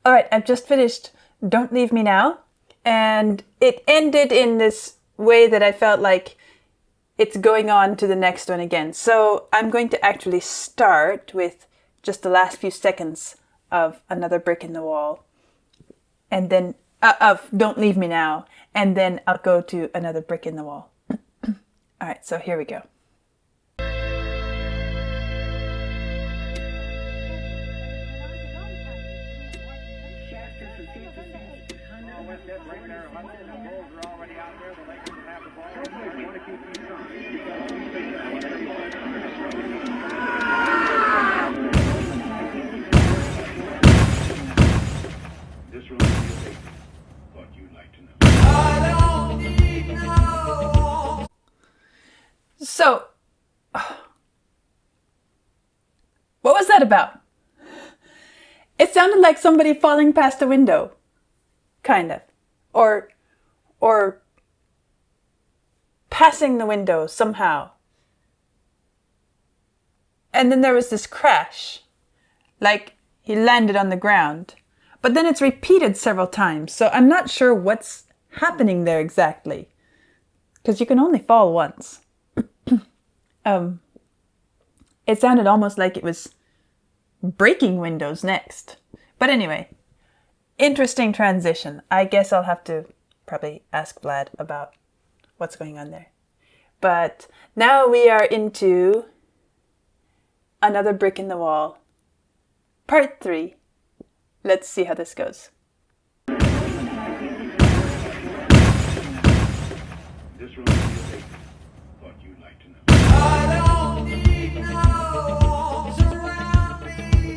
All right, I've just finished Don't Leave Me Now, and it ended in this way that I felt like it's going on to the next one again. So I'm going to actually start with just the last few seconds of Another Brick in the Wall, and then of Don't Leave Me Now, and then I'll go to Another Brick in the Wall. All right, so here we go. This will be what you'd like to know. I don't need no. So, what was that about? It sounded like somebody falling past a window, kind of, or passing the window somehow. And then there was this crash, like he landed on the ground. But then it's repeated several times, so I'm not sure what's happening there exactly, because you can only fall once. It sounded almost like it was breaking windows next. But anyway, interesting transition. I guess I'll have to probably ask Vlad about what's going on there. But now we are into Another Brick in the Wall, part 3. Let's see how this goes. This will be what you'd like to know. I don't need no arms around me.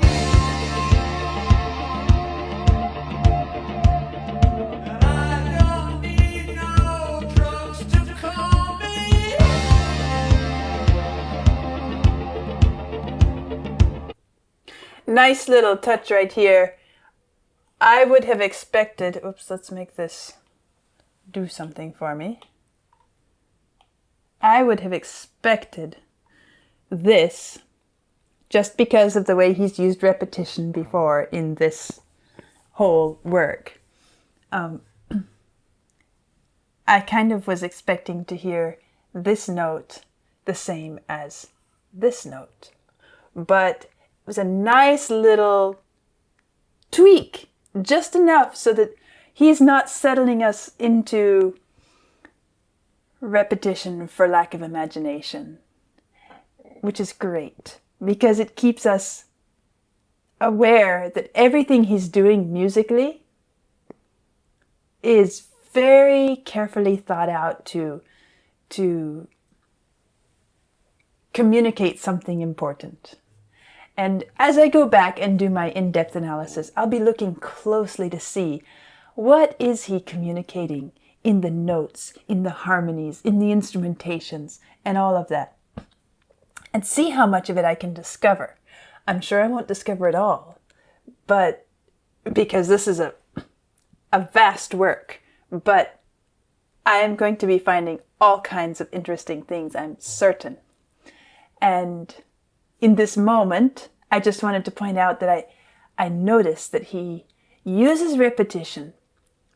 And I don't need no drugs to calm me. Nice little touch right here. I would have expected, oops, let's make this do something for me. I would have expected this, just because of the way he's used repetition before in this whole work. I kind of was expecting to hear this note the same as this note, but it was a nice little tweak. Just enough so that he's not settling us into repetition for lack of imagination, which is great because it keeps us aware that everything he's doing musically is very carefully thought out to communicate something important. And as I go back and do my in-depth analysis, I'll be looking closely to see what is he communicating in the notes, in the harmonies, in the instrumentations, and all of that. And see how much of it I can discover. I'm sure I won't discover it all, but because this is a vast work, but I am going to be finding all kinds of interesting things, I'm certain. And in this moment, I just wanted to point out that I noticed that he uses repetition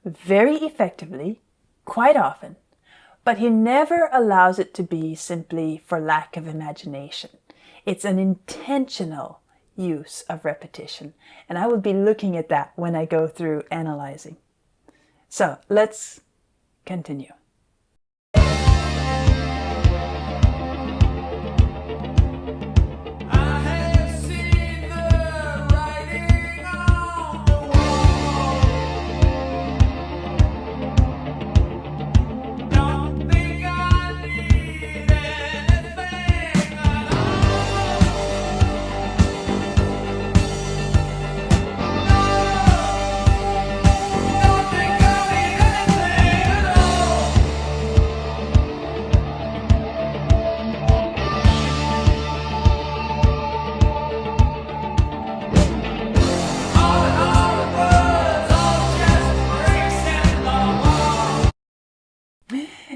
very effectively, quite often, but he never allows it to be simply for lack of imagination. It's an intentional use of repetition, and I will be looking at that when I go through analyzing. So let's continue.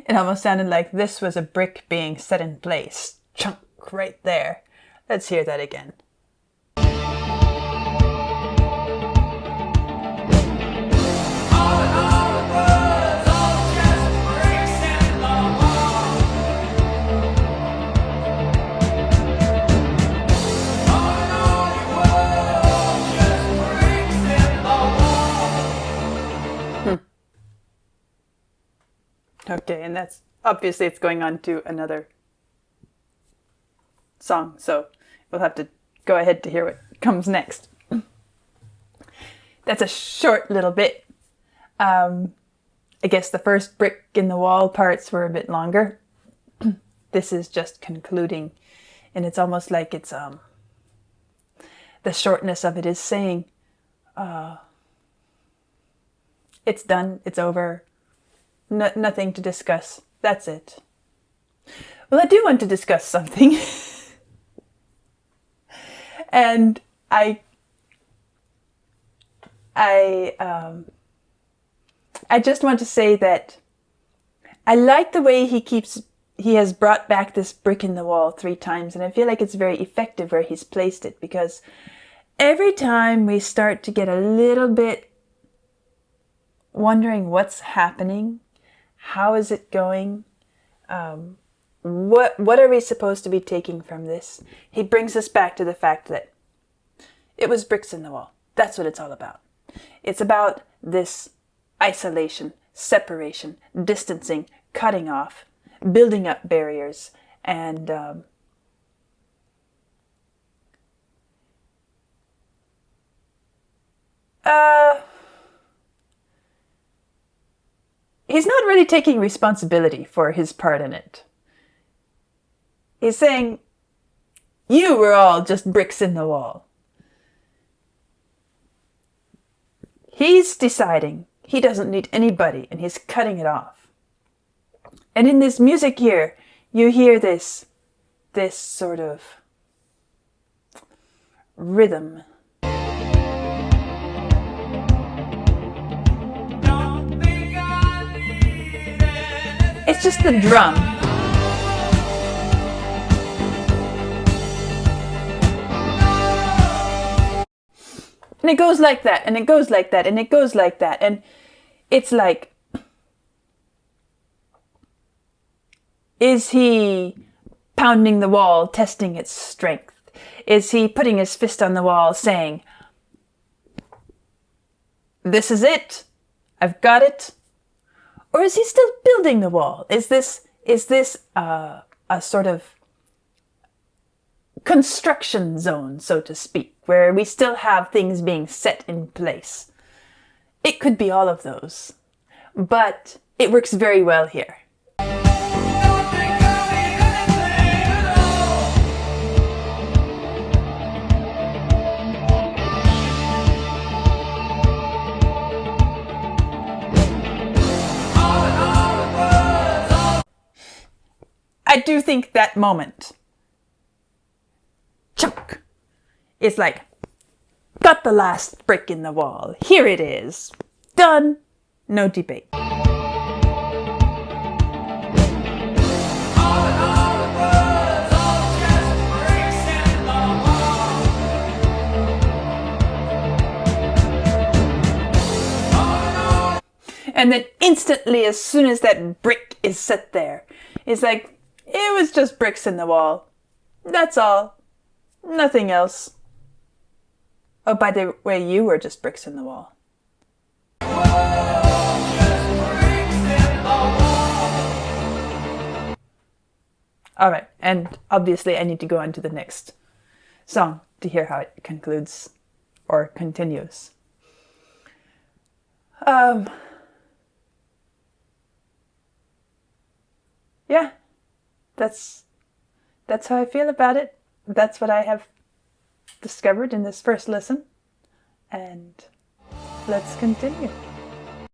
It almost sounded like this was a brick being set in place. Chunk right there. Let's hear that again. Okay, and that's obviously it's going on to another song, so we'll have to go ahead to hear what comes next. That's a short little bit. I guess the first brick in the wall parts were a bit longer. This is just concluding, and it's almost like it's the shortness of it is saying it's done, it's over, nothing to discuss, that's it. Well, I do want to discuss something. And I just want to say that I like the way he has brought back this brick in the wall 3 times, and I feel like it's very effective where he's placed it, because every time we start to get a little bit wondering what's happening, how is it going, what are we supposed to be taking from this, he brings us back to the fact that it was bricks in the wall. That's what it's all about. It's about this isolation, separation, distancing, cutting off, building up barriers, and he's not really taking responsibility for his part in it. He's saying, you were all just bricks in the wall. He's deciding he doesn't need anybody, and he's cutting it off. And in this music here, you hear this sort of rhythm. It's just the drum. And it goes like that, and it goes like that, and it goes like that. And it's like, is he pounding the wall, testing its strength? Is he putting his fist on the wall, saying, this is it, I've got it? Or is he still building the wall? Is this a sort of construction zone, so to speak, where we still have things being set in place? It could be all of those, but it works very well here. I do think that moment, chunk, is like, got the last brick in the wall. Here it is. Done. No debate. And then instantly, as soon as that brick is set there, it's like, it was just bricks in the wall. That's all. Nothing else. Oh, by the way, you were just bricks in the wall. All right, and obviously I need to go on to the next song to hear how it concludes or continues. Yeah, that's how I feel about it. That's what I have discovered in this first listen. And let's continue.